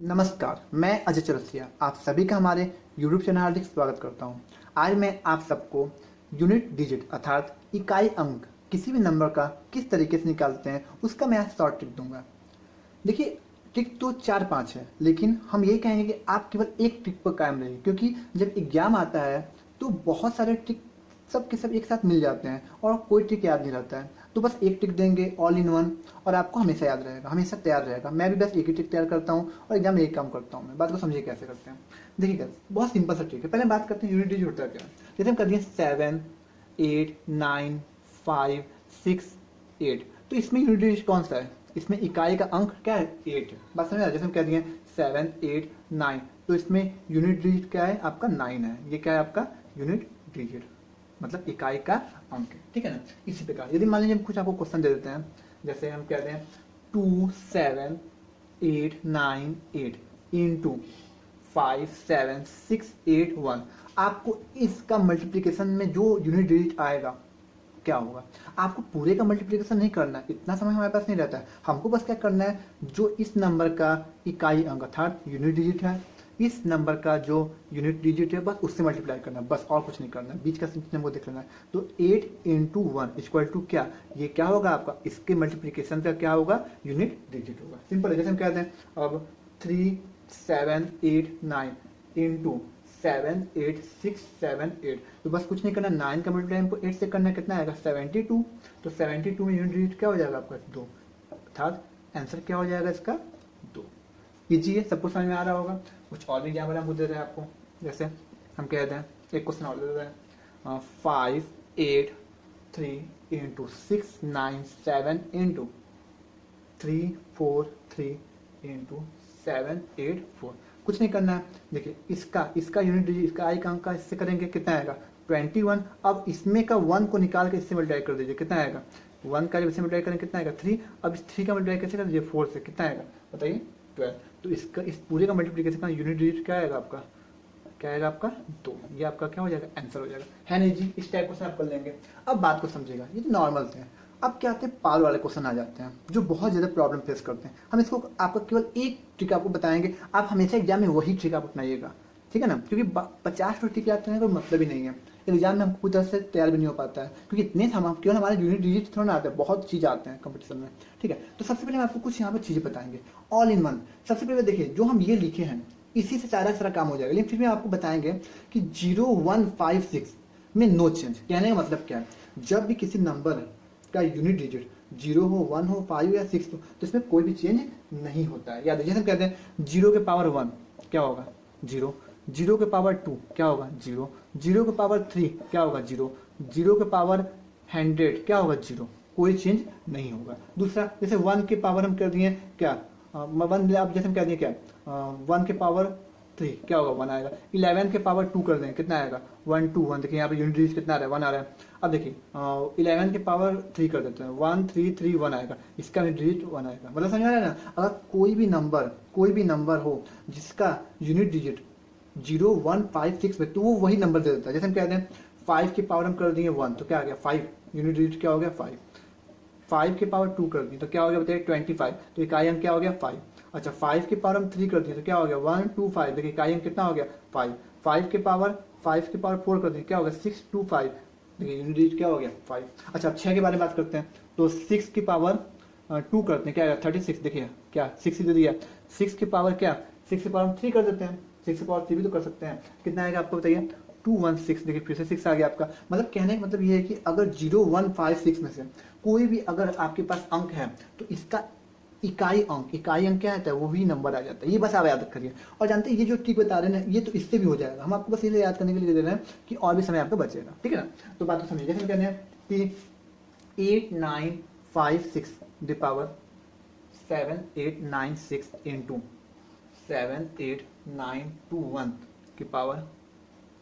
नमस्कार, मैं अजय चौरसिया आप सभी का हमारे YouTube चैनल हार्दिक स्वागत करता हूं। आज मैं आप सबको यूनिट डिजिट अर्थात इकाई अंक किसी भी नंबर का किस तरीके से निकालते हैं उसका मैं आज शॉर्ट ट्रिक दूंगा। देखिए, ट्रिक तो 4-5 है, लेकिन हम यही कहेंगे कि आप केवल एक ट्रिक पर कायम रहिए, क्योंकि जब एग्जाम आता है तो बहुत सारे ट्रिक सब के सब एक साथ मिल जाते हैं और कोई ट्रिक याद नहीं रहता है। तो बस एक ट्रिक देंगे ऑल इन वन और आपको हमेशा याद रहेगा, हमेशा तैयार रहेगा। मैं भी बस एक ही ट्रिक तैयार करता हूँ और एग्जाम में एक काम करता हूँ। मैं बात को समझिए कैसे करते हैं। देखिए guys, बहुत सिंपल सा ट्रिक है। पहले बात करते हैं यूनिट डिजिट होता है क्या। जैसे हम कर दिए 7, 8, 9, 5, 6, 8, तो इसमें यूनिट डिजिट कौन सा है? इसमें इकाई का अंक क्या है? 8 है। बात समझ आ? जैसे हम कह दिए 7, 8, 9, तो इसमें यूनिट डिजिट क्या है? आपका 9 है। ये क्या है? आपका यूनिट डिजिट, मतलब इकाई का अंक है। ठीक है ना। इसी प्रकार यदि मान लीजिए कुछ आपको क्वेश्चन दे देते हैं, जैसे हम कहते हैं 2, 7, 8, 9, 8 इंटू 5, 7, 6, 8, 1, आपको इसका मल्टीप्लीकेशन में जो यूनिट डिजिट आएगा क्या होगा। आपको पूरे का मल्टीप्लिकेशन नहीं करना है, इतना समय हमारे पास नहीं रहता है। हमको बस क्या करना है, जो इस नंबर का इकाई अंक अर्थात यूनिट डिजिट है, इस नंबर का जो यूनिट डिजिट है, बस उससे मल्टीप्लाई करना है, बस और कुछ नहीं करना है। बीच का सिंपल को देख लेना है। तो 8 इंटू 1 इक्वल टू क्या, ये क्या होगा आपका, इसके मल्टीप्लिकेशन का क्या होगा, यूनिट डिजिट होगा। सिंपल है। जैसे हम कहते हैं अब 3, 7, 8, 9 इंटू 7, 8, 6, 7, 8, तो बस कुछ नहीं करना, 9 का मल्टीप्लाई हमको 8 से करना है, कितना आएगा 72। तो 72 में यूनिट डिजिट क्या हो जाएगा आपका 2, अर्थात आंसर क्या हो जाएगा इसका 2। इजी है, सबको समझ में आ रहा होगा। कुछ और भी एग्जाम्पल हम दे रहे हैं आपको। जैसे हम कहते हैं एक क्वेश्चन और दे रहे हैं 5, 8, 3 इंटू 6, 9, 7 इंटू 3, 4, 3 इंटू 7, 8, 4, कुछ नहीं करना है। देखिए इसका यूनिट डिजिट, इसका आई का अंक का इससे करेंगे कितना आएगा 21। अब इसमें का 1 को निकाल के इससे मल्टीप्लाई कर दीजिए, कितना आएगा 1 का जब इससे मल्टीप्लाई करेंगे कितना आएगा 3। अब इस 3 का मल्टीप्लाई कैसे कर दीजिए 4 से, कितना आएगा बताइए 12। तो इसका इस पूरे का मल्टीप्लिकेशन का यूनिट डिजिट क्या आएगा आपका, क्या आएगा आपका 2। ये आपका क्या हो जाएगा, आंसर हो जाएगा। है नहीं जी, इस टाइप क्वेश्चन आप कर लेंगे। अब बात को समझिएगा, ये तो नॉर्मल थे। अब क्या आते हैं, पाल वाले क्वेश्चन आ जाते हैं जो बहुत ज़्यादा प्रॉब्लम फेस करते हैं। हम इसको आपका केवल एक ट्रिक आपको बताएंगे, आप हमेशा एग्जाम में वही ट्रिक आप अपनाइएगा, ठीक है ना। क्योंकि 50 ट्रिक आते हैं कोई मतलब ही नहीं है। एग्जाम में हमको पूरी तरह से तैयार भी नहीं हो पाता है, क्योंकि इतने हम केवल हमारे यूनिट डिजिट थोड़ा ना आते हैं, बहुत चीज़ आते हैं कंपटीशन में। ठीक है, तो सबसे पहले हम आपको कुछ यहाँ पर चीज़ें बताएंगे ऑल इन वन। सबसे पहले देखिए, जो हम ये लिखे हैं इसी से सारा काम हो जाएगा, लेकिन फिर भी आपको बताएंगे कि 0, 1, 5, 6 में नो चेंज। कहने का मतलब क्या है, जब भी किसी नंबर का यूनिट डिजिट 0 हो, 1 हो, 5 या 6 हो, तो इसमें कोई भी चेंज नहीं होता है। याद है, जैसे हम कहते हैं 0 के पावर 1 क्या होगा 0, 0 के पावर 2 क्या होगा 0, 0 के पावर 3 क्या होगा 0, 0 के पावर 100 क्या होगा 0, कोई चेंज नहीं होगा। दूसरा, जैसे 1 के पावर हम कर दिए क्या 1, आप जैसे हम कह दिए क्या 1 के पावर 3 क्या होगा 1 आएगा। 11 के पावर 2 कर देंगे, कितना आएगा 1, 2, 1। देखिए यहाँ पे यूनिट डिजिट कितना आ रहा है 1 आ रहा है। अब देखिए 11 के पावर 3 कर देते हैं, 1, 3, 3, 1 आएगा, इसका यूनिट डिजिट 1 आएगा। मतलब समझ आ रहा है ना। अगर कोई भी नंबर हो जिसका यूनिट डिजिट 0, 1, 5, 6 में, तो वो वही नंबर दे देता है। जैसे हम कहते हैं 5 के पावर हम कर दिए 1, तो क्या आ गया 5, यूनिट डिजिट क्या हो गया 5। 5 के पावर 2 कर दी तो क्या हो गया बताइए 25, तो इकाई अंक क्या हो गया 5। अच्छा 5 के पावर हम 3 कर दिए तो क्या हो गया 1, 2, 5, देखिए इकाई अंक कितना हो गया 5। 5 के पावर 4 कर दिए क्या हो गया 6, 2, 5, देखिए यूनिट डिजिट क्या हो गया 5। अच्छा अब 6 के बारे में बात करते हैं, तो 6 की पावर 2 करते हैं, क्या आएगा 36। देखिए क्या 6 दे दिया, 6 की पावर क्या 6 की पावर हम 3 कर देते हैं, 6 की पावर 3 भी तो कर सकते हैं, कितना आएगा आपको बताइए 216। देखिए फिर से 6 आ गया आपका। मतलब कहने का मतलब ये है कि अगर 0, 1, 5, 6 में से कोई भी अगर आपके पास अंक है तो इसका इकाई अंक क्या आता है, वो भी नंबर आ जाता है। ये बस आप याद करिए। और जानते हैं ये जो ट्रिक बता रहे हैं ना, ये तो इससे भी हो जाएगा। हम आपको बस ये याद करने के लिए दे रहे हैं कि और भी समय आपका बचेगा, ठीक है ना। तो बात को समझिए, जैसे हम कहते हैं कि 8, 9, 5, 6 द पावर 7, 8, 9, 6 इंटू 7, 8, 9, 2, 1 की पावर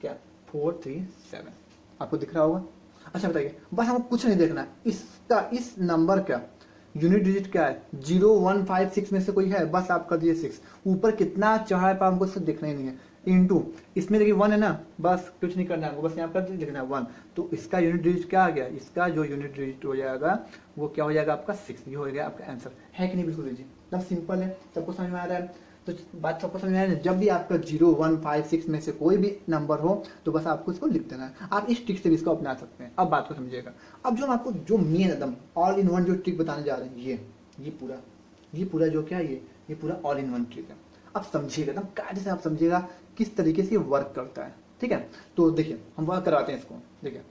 क्या 4, 3, 7। आपको दिख रहा होगा। अच्छा बताइए, बस हमको कुछ नहीं देखना है, इसका इस नंबर का यूनिट डिजिट क्या है 0, 1, 5, 6 में से कोई है, बस आप कर दीजिए 6। ऊपर कितना चढ़ा है पर हमको इससे देखना ही नहीं है, इंटू इसमें देखिए 1 है ना, बस कुछ नहीं करना है हमको, बस यहाँ पर लिखना है 1। तो इसका यूनिट डिजिट क्या आ गया, इसका जो यूनिट डिजिट हो जाएगा वो क्या हो जाएगा आपका 6। ये हो गया आपका आंसर। है कि नहीं, बिल्कुल लीजिए, एकदम सिंपल है, सबको समझ में आ रहा है। तो बात सबको समझ में आया ना? जब भी आपका 0 1 5 6 में से कोई भी नंबर हो तो बस आपको इसको लिख देना है। आप इस ट्रिक से भी इसको अपना सकते हैं। अब बात को समझिएगा। अब जो हम आपको जो मेन एकदम ऑल इन वन जो ट्रिक बताने जा रहे हैं, ये पूरा जो क्या है, ये पूरा ऑल इन वन ट्रिक है। अब समझिएगा एकदम कायदे से, आप समझिएगा किस तरीके से वर्क करता है। ठीक है, तो देखिए हम वर्क करवाते हैं इसको। देखिए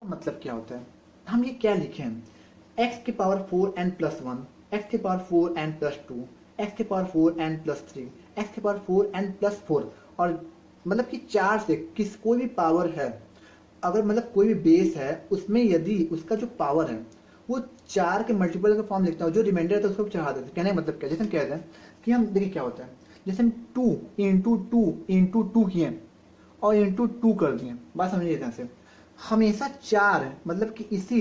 मतलब क्या होता है, हम ये क्या लिखे हैं, x की पावर 4n प्लस 1, x की पावर 4n प्लस 2, x की पावर 4n प्लस 3, x की पावर 4n प्लस 4। और मतलब कि 4 से किस कोई भी पावर है, अगर मतलब कोई भी बेस है उसमें यदि उसका जो पावर है वो 4 के मल्टीपल का फॉर्म लिखता है, जो रिमाइंडर है तो उसको चढ़ा देते हैं। कहने का मतलब क्या, जैसे हम कहते हैं कि हम देखिए क्या होता है, जैसे हम 2 इंटू 2 इंटू 2 किए और इंटू 2 कर दिए, बात समझिए ध्यान से। हमेशा 4 मतलब कि इसी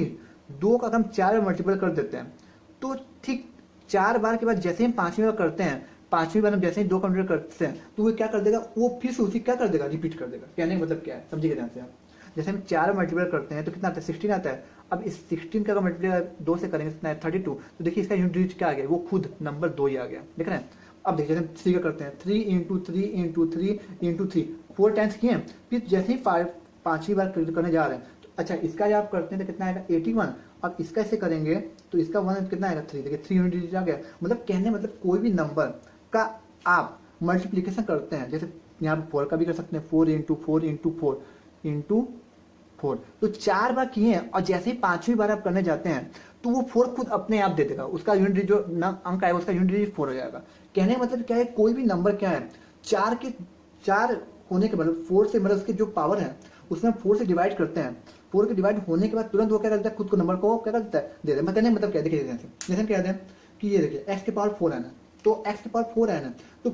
2 का हम 4 में मल्टीपल कर देते हैं, तो ठीक 4 बार के बाद जैसे हम 5वीं बार करते हैं, 5वीं बार हम जैसे ही 2 कंप्लीट करते हैं तो वो क्या कर देगा, वो फिर से उसी क्या कर देगा, रिपीट कर देगा। कहने का मतलब क्या है, समझिए ध्यान से आप। जैसे हम 4 मल्टीपल करते हैं तो कितना आता है, 16 आता है। अब इस 16 का मल्टीप्लाई 2 से करेंगे कितना है, 32। तो देखिए इसका यूनिट डिजिट क्या आ गया, वो खुद नंबर 2 ही आ गया, देख रहे हैं। अब देखिए जैसे हम 3 का करते हैं, 3 इंटू 3 इंटू 3 इंटू 3, 4 टाइम्स किए हैं। फिर जैसे ही 5वीं बार करने जा रहे हैं तो अच्छा इसका जब आप करते हैं तो कितना आएगा, 81। अब इसका ऐसे करेंगे तो इसका 1 कितना आएगा, 3। देखिए 3 यूनिट डिजिट आ गया। मतलब कहने मतलब कोई भी नंबर का आप मल्टीप्लीकेशन करते हैं, जैसे यहाँ पर 4 का भी कर सकते हैं, 4 इंटू 4 इंटू 4 इंटू 4। तो 4 बार किए हैं और जैसे ही 5वीं बार आप करने जाते हैं तो वो 4 खुद अपने आप दे देगा, उसका यूनिट जो अंक आएगा उसका यूनिट डिजिट 4 हो जाएगा। कहने का मतलब क्या है, कोई भी नंबर क्या है, 4 होने के मतलब 4 से मतलब उसके जो पावर है उसमें 4 से डिवाइड करते हैं। 4 के डिवाइड होने के बाद तुरंत वो क्या करता है, खुद को नंबर को क्या करता है, दे देता है। कहने का मतलब क्या, देखिए जैसे हम कहते हैं कि ये देखिए x की पावर 4n है, तो x की पावर 4n है तो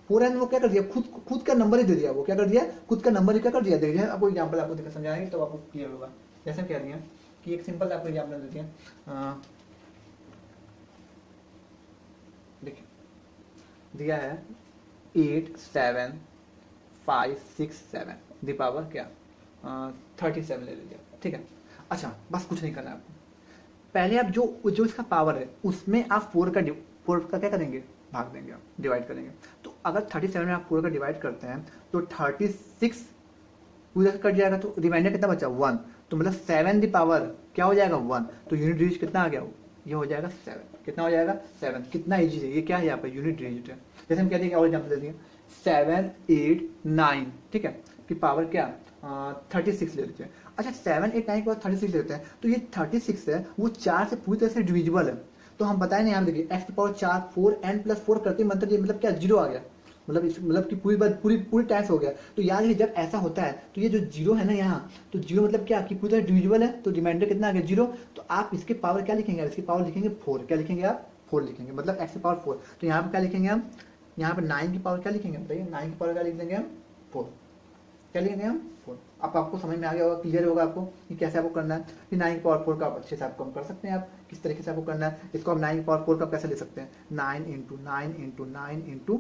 4n वो क्या कर दिया, खुद का नंबर ही दे दिया। वो क्या कर दिया, खुद का नंबर ही क्या कर दिया। देखिए आपको एग्जांपल आपको देखकर समझाएंगे तो आपको क्लियर होगा। जैसे हम कह रही हैं कि एक सिंपल आपको एग्जांपल देते हैं। देखिए दिया है 8 7 5 6 7 दी पावर क्या 37 ले लीजिए। ठीक है, अच्छा बस कुछ नहीं करना है आपको। पहले आप जो इसका पावर है उसमें आप 4 का क्या करेंगे, भाग देंगे, आप डिवाइड करेंगे। तो अगर 37 में आप 4 का डिवाइड करते हैं तो 36 उधर कट जाएगा तो रिमाइंडर कितना बचा, 1। तो मतलब 7 दी पावर क्या हो जाएगा, 1। तो यूनिट डिजिट कितना आ गया, ये हो जाएगा 7। कितना हो जाएगा, 7। कितना इजी है, ये क्या है यहाँ पर यूनिट डिजिट है। जैसे हम कहते हैं और एग्जाम्पल दे दिए 7 8 9, ठीक है, कि पावर क्या 36 ले लीजिए। अच्छा 7 8 9 के बाद 36 लेते हैं तो ये 36 है वो 4 से पूरी तरह से डिविजिबल है। तो हम बताए नहीं, यहाँ देखिए x की पावर 4 4n प्लस 4 करते मतलब ये मतलब क्या, 0 आ गया। मतलब कि पूरी बात पूरी टाइम्स हो गया। तो याद रखिए जब ऐसा होता है तो ये जो 0 है ना यहाँ, तो 0 मतलब क्या कि पूरी तरह डिविजिबल है, तो रिमाइंडर कितना आ गया, 0। तो आप इसके पावर क्या लिखेंगे, इसकी पावर लिखेंगे 4। क्या लिखेंगे आप, 4 लिखेंगे, मतलब x की पावर 4। तो यहाँ पर क्या लिखेंगे हम, यहाँ पर 9 की पावर क्या लिखेंगे, बताइए 9 की पावर क्या लिख देंगे हम, 4। क्या लिखेंगे हम, 4। अब आपको समझ में आ गया होगा, क्लियर होगा आपको कि कैसे आपको करना है। कि 9 की पावर 4 का आप अच्छे से आपको कर सकते हैं, आप किस तरीके से आपको करना है इसको। आप 9 की पावर 4 का कैसे ले सकते हैं, 9 इंटू 9 इंटू 9 इंटू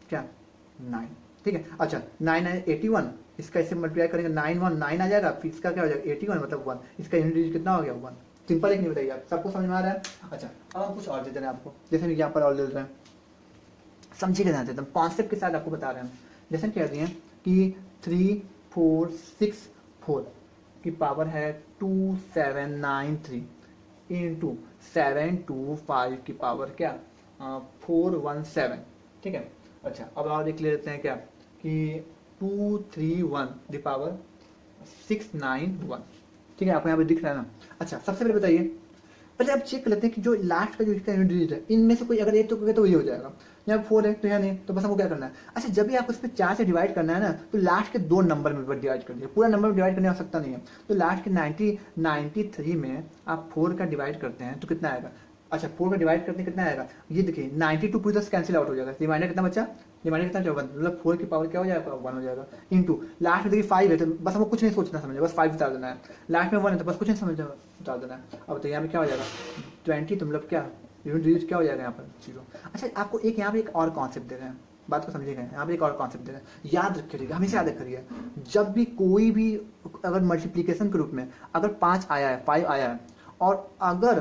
क्या 9, ठीक है। अच्छा 9 9 81, इसका इससे मल्टीप्लाई करेंगे 9 1 9 आ जाएगा, फिर इसका क्या हो जाएगा 81 मतलब 1। इसका यूनिट डिजिट कितना हो गया, 1। सिंपल है कि नहीं बताइए आप, सबको समझ में आ रहा है। अच्छा अब हम कुछ और दे रहे हैं आपको, जैसे हम यहाँ पर और दे रहे हैं, समझिएगा ध्यान से एकदम कॉन्सेप्ट के साथ आपको बता रहे हैं। जैसे हम कह रहे हैं कि 3 4 6 4 की पावर है 2793 इंटू 725 की पावर क्या 417, ठीक है। अच्छा अब और देख लेते हैं क्या कि 231 दी पावर 691, ठीक है, आपको यहाँ पे दिख रहा है ना। अच्छा सबसे पहले बताइए, पहले आप चेक कर लेते हैं कि जो लास्ट का जो इसका यूनिट डिजिट है इनमें से कोई अगर एक तो ये हो जाएगा। यहाँ 4 है तो यहाँ नहीं, तो बस हमको क्या करना है, अच्छा जब भी आपको इस पर 4 से डिवाइड करना है ना तो लास्ट के 2 नंबर में डिवाइड कर दिया, पूरा नंबर में डिवाइड करने की आवश्यकता नहीं है। तो लास्ट के 93 में आप 4 का डिवाइड करते हैं तो कितना आएगा, अच्छा 4 का डिवाइड करते कितना आएगा, ये देखिए 92 पूरी तरह से कैंसिल आउट हो जाएगा। रिमाइंडर कितना बचा, रिमाइंडर कितना 1, मतलब 4 की पावर क्या हो जाएगा 1 हो जाएगा। इंटू लास्ट में देखिए 5 है तो बस हमको कुछ नहीं सोचना समझे, बस 5 बता देना है। लास्ट में 1 है तो बस कुछ नहीं समझ बता देना है। अब तो यहाँ पे क्या हो जाएगा 20, तो मतलब क्या यूनिट डिजिट क्या हो जाएगा यहाँ पर 0। अच्छा आपको एक यहाँ पे एक और कॉन्सेप्ट दे रहे हैं, बात को समझिएगा, यहाँ पे एक और कॉन्सेप्ट दे रहे हैं, याद रखिएगा, हमेशा याद रखिएगा। जब भी कोई भी अगर मल्टीप्लीकेशन के रूप में अगर 5 आया है 5 आया है और अगर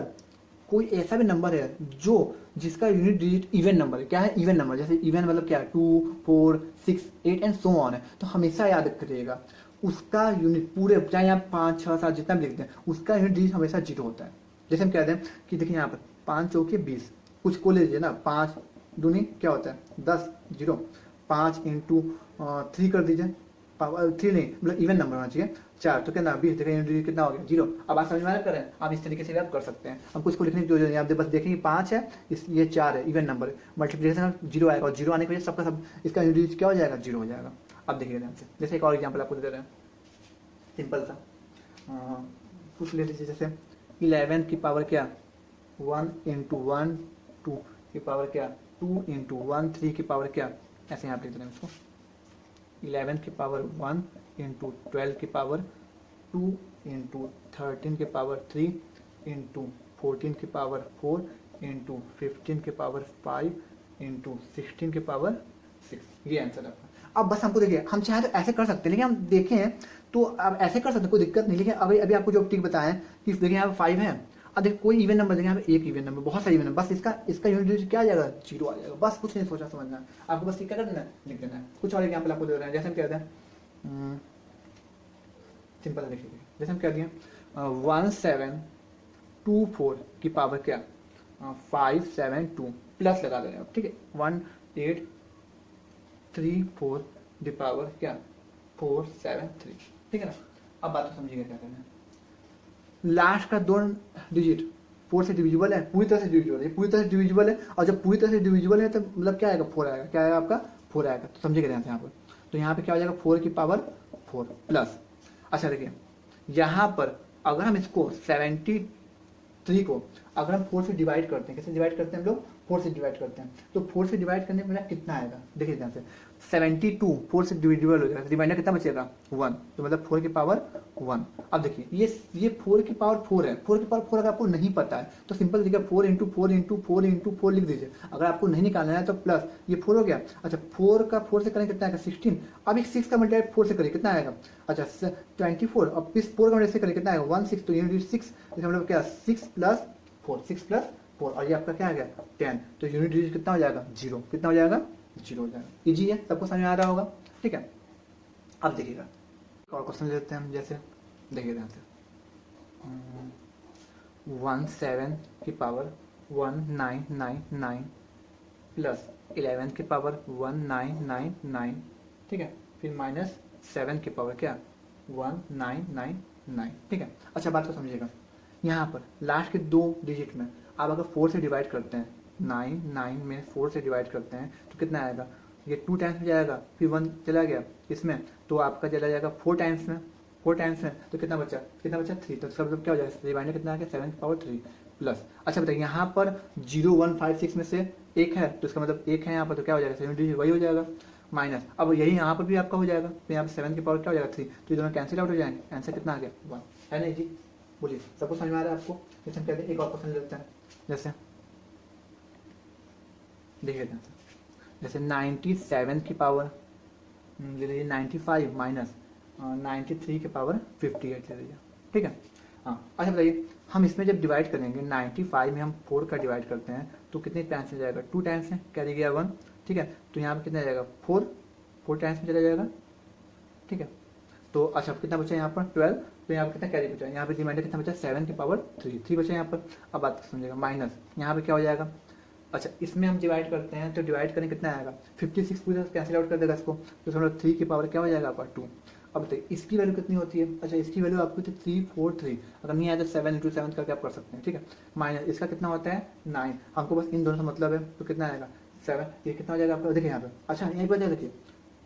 कोई ऐसा भी नंबर है जो जिसका यूनिट डिजिट इवन नंबर है। क्या है? Even number. जैसे इवन मतलब क्या है? 2, 4, 6, 8 एंड सो ऑन है। तो हमेशा याद करिएगा उसका यूनिट पूरे, चाहे आप 5, 6, 7 जितना भी लिखते हैं, उसका यूनिट डिजिट हमेशा जीरो होता है। जैसे हम कहते हैं कि देखिए यहाँ पर 5 चौके 20, कुछ को ले लीजिए ना, 5 दूनी क्या होता है? 10, जीरो। 5 इंटू 3 कर दीजिए, पावर 3 नहीं, मतलब इवन नंबर होना चाहिए। 4 तो कितना? 20। देखिए यूनिट डिजिट कितना हो गया? जीरो। अब आप समझ में आ रहा है? आप इस तरीके से भी आप कर सकते हैं। हम कुछ को लिखने की जरूरत नहीं, आप बस देखेंगे 5 है, ये 4 है, इवन नंबर है, मल्टीप्लिकेशन जीरो आएगा, और जीरो आने की वजह से सबका सब इसका यूनिट डिजिट क्या हो जाएगा? जीरो हो जाएगा। अब देखिए ध्यान से, जैसे एक और एग्जाम्पल आपको दे रहे हैं सिंपल सा, कुछ ले लीजिए जैसे 11 की पावर क्या? 1 इंटू 1, 2 की पावर क्या? 2 इंटू 1, 3 की पावर क्या? ऐसे यहाँ पे लिख दें उसको, 11 की पावर 1 इंटू 12 की पावर 2 इंटू 13 की पावर 3 इंटू 14 की पावर 4 इंटू 15 की पावर 5 इंटू 16 की पावर 6। ये आंसर है आपका। अब बस हमको देखिए, हम चाहे तो ऐसे कर सकते हैं, लेकिन हम देखें तो अब ऐसे कर सकते हैं, कोई दिक्कत नहीं। लेकिन अभी अभी आपको जो ट्रिक बताएं कि देखिए यहाँ पे 5 है, अब देखिए कोई इवन नंबर देंगे, यहाँ पे एक इवन नंबर, बहुत सारे इवन नंबर, बस इसका इसका यूनिट डिजिट क्या आ जाएगा? जीरो आ जाएगा। बस कुछ नहीं सोचा समझना है आपको, बस क्या करना है? लिख देना है। कुछ और एग्जाम्पल आपको दे रहे हैं, जैसे हम कहते हैं सिंपल लिखिए, जैसे हम कह दिए 1724 की पावर क्या? 572 प्लस लगा दे रहे हैं, ठीक है। 1834 द पावर क्या? 473, ठीक है ना। अब बात तो समझिएगा क्या करना है। लास्ट का 2 डिजिट 4 से डिविजिबल है, पूरी तरह से डिविजिबल है, पूरी तरह से डिविजिबल है, और जब पूरी तरह से डिविजिबल है तो मतलब क्या आएगा? 4 आएगा। क्या आएगा आपका? 4 आएगा। तो समझिएगा ध्यान से यहाँ पर, तो यहाँ पे क्या हो जाएगा? 4 की पावर 4 प्लस, अच्छा देखिए यहाँ पर अगर हम इसको 73 को अगर हम 4 से डिवाइड करते हैं, कैसे डिवाइड करते हैं हम लोग? 4 से डिवाइड करते हैं, तो 4 से डिवाइड करने में कितना आएगा? देखिए ध्यान से, 72 4 से डिविजिबल हो जाएगा, रिमाइंडर कितना बचेगा? 1, तो मतलब 4 की पावर 1। अब देखिए ये 4 की पावर 4 है, 4 की पावर 4 अगर आपको नहीं पता है तो सिंपल देखिए 4 इंटू 4 इंटू 4 इंटू 4 लिख दीजिए। अगर आपको नहीं निकालना है तो प्लस ये 4 हो गया। अच्छा 4 का 4 से करें कितना आएगा? 16। अब एक 6 का मल्टीप्लाई 4 से करिए, कितना आएगा? अच्छा 24, अब इस 4 का मल्टीप्लाई से करिए, कितना आएगा? 16। तो यूनिट 6, इसका मतलब क्या? 6 प्लस 4, 6 प्लस 4, और ये आपका क्या आ गया? 10। तो यूनिट डिजिट कितना हो जाएगा? जीरो। कितना हो जाएगा? जीरो हो जाएगा। इजी है, सबको समझ में आ रहा होगा, ठीक है। अब देखिएगा एक और क्वेश्चन लेते हैं हम, जैसे देखिए ध्यान से 17 की पावर 1999 प्लस 11 की पावर 1999, ठीक है, फिर माइनस 7 की पावर क्या? 1999, ठीक है। अच्छा बात को समझिएगा, यहाँ पर लास्ट के 2 डिजिट में आप अगर 4 से डिवाइड करते हैं, 9 में 4 से डिवाइड करते हैं तो कितना आएगा? ये 2 टाइम्स में जाएगा, फिर 1 चला गया इसमें, तो आपका चला जाएगा 4 टाइम्स में, 4 टाइम्स में, तो कितना बचा? 3। तो इसका मतलब क्या हो जाएगा? रिमाइंडर कितना आ गया? 7 की पावर 3 प्लस। अच्छा बताइए यहाँ पर 0156 में से 1 है, तो इसका मतलब 1 है यहाँ पर, तो क्या हो जाएगा? 70 वही हो जाएगा, माइनस। अब यही यहाँ पर भी आपका हो जाएगा, तो यहाँ पर 7 की पावर क्या हो जाएगा? 3, तो ये दोनों कैंसिल आउट हो जाएंगे। आंसर कितना आ गया? 1, है नहीं जी? बोलिए सबको समझ में आ रहा है आपको? जैसे हम कहते हैं एक और क्वेश्चन लेते हैं, जैसे देखिए जैसे 97 की पावर ले लीजिए 95 माइनस 93 की पावर 58 ले लीजिए, ठीक है। हाँ अच्छा बताइए, हम इसमें जब डिवाइड करेंगे 95 में हम 4 का डिवाइड करते हैं तो कितने टाइम्स में जाएगा? 2 टाइम्स में, कैरी गया 1, ठीक है। तो यहाँ पर कितना जाएगा? 4 टाइम्स में चला जाएगा, ठीक है। तो अच्छा कितना बचा यहाँ पर? 12। तो यहाँ पर कितना कैरी बचा? यहाँ पे रिमाइंडर कितना बचा? 7 की पावर 3 बचा यहाँ पर। अब बात समझिएगा, माइनस यहाँ पे क्या हो जाएगा? अच्छा इसमें हम डिवाइड करते हैं तो डिवाइड करें कितना आएगा? 56 पूरा कैंसिल आउट कर देगा इसको, तो समझो 3 की पावर क्या हो जाएगा आपका? 2। अब बताइए इसकी वैल्यू कितनी होती है? अच्छा इसकी वैल्यू आपको 343, अगर नहीं आया तो 7 इंटू 7 करके आप कर सकते हैं, ठीक है। माइनस इसका कितना होता है? 9। हमको बस इन दोनों से मतलब है, तो कितना आएगा? 7। ये कितना हो जाएगा आपका? देखिए यहाँ पे, अच्छा यही वजह देखिए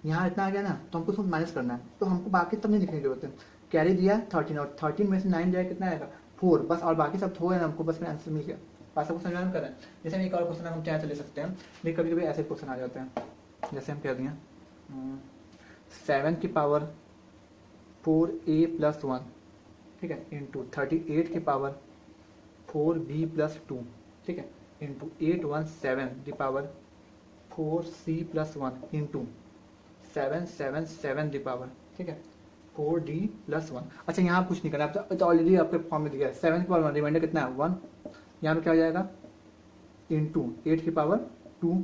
यहाँ इतना आ गया ना, तो हमको उसको माइनस करना है, तो हमको बाकी तब नहीं लिखने की जरूरत है। कैरी दिया 13, और 13 में से 9 जाए कितना आएगा? 4, बस। और बाकी सब थोड़े ना, हमको बस में आंसर मिल गया। बात सबको समझ में कर रहे हैं। जैसे हम एक और क्वेश्चन हम चाहे तो ले सकते हैं, लेकिन कभी कभी ऐसे क्वेश्चन आ जाते हैं, जैसे हम कह दिए 7 की पावर 4a प्लस 1, ठीक है, इंटू 38 की पावर 4b प्लस 2, ठीक है, into 817 the power 4c plus 1 into 777 the power, ठीक है, 4d प्लस 1। अच्छा यहाँ कुछ नहीं करना, तो ऑलरेडी आपके फॉर्म में दिया है 7 की पावर 1, रिमाइंडर कितना है? 1। यहाँ पे क्या हो जाएगा? इंटू 8 की पावर 2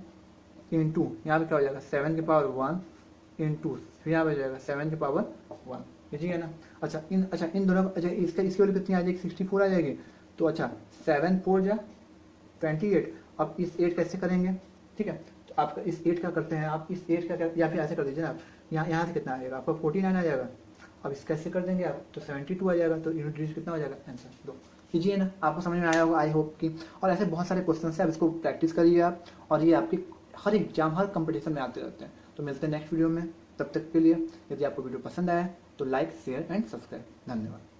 इंटू यहाँ पे क्या हो जाएगा 7 की पावर 1 इंटू फिर यहाँ पे हो जाएगा 7 की पावर 1, ये ठीक है ना। अच्छा इन दोनों अच्छा इसकी वैल्यू कितनी आ जाएगी 64 आ जाएगी। तो अच्छा 7 4 जा 28। अब इस 8 कैसे करेंगे, ठीक है, तो आपका इस 8 का करते हैं आप, इस 8 का क्या, या फिर ऐसे कर दीजिए ना आप, यहाँ से कितना आ जाएगा आपका 49 आ जाएगा। अब इसका कैसे कर देंगे आप, तो 72 आ जाएगा। तो यूनिट डिजिट कितना हो जाएगा, आंसर दो। कीजिए ना, आपको समझ में आया होगा आई होप कि। और ऐसे बहुत सारे क्वेश्चन है, आप इसको प्रैक्टिस करिए आप, और ये आपकी हर एग्जाम हर कंपटीशन में आते रहते हैं। तो मिलते हैं नेक्स्ट वीडियो में, तब तक के लिए यदि आपको वीडियो पसंद आया तो लाइक शेयर एंड सब्सक्राइब। धन्यवाद।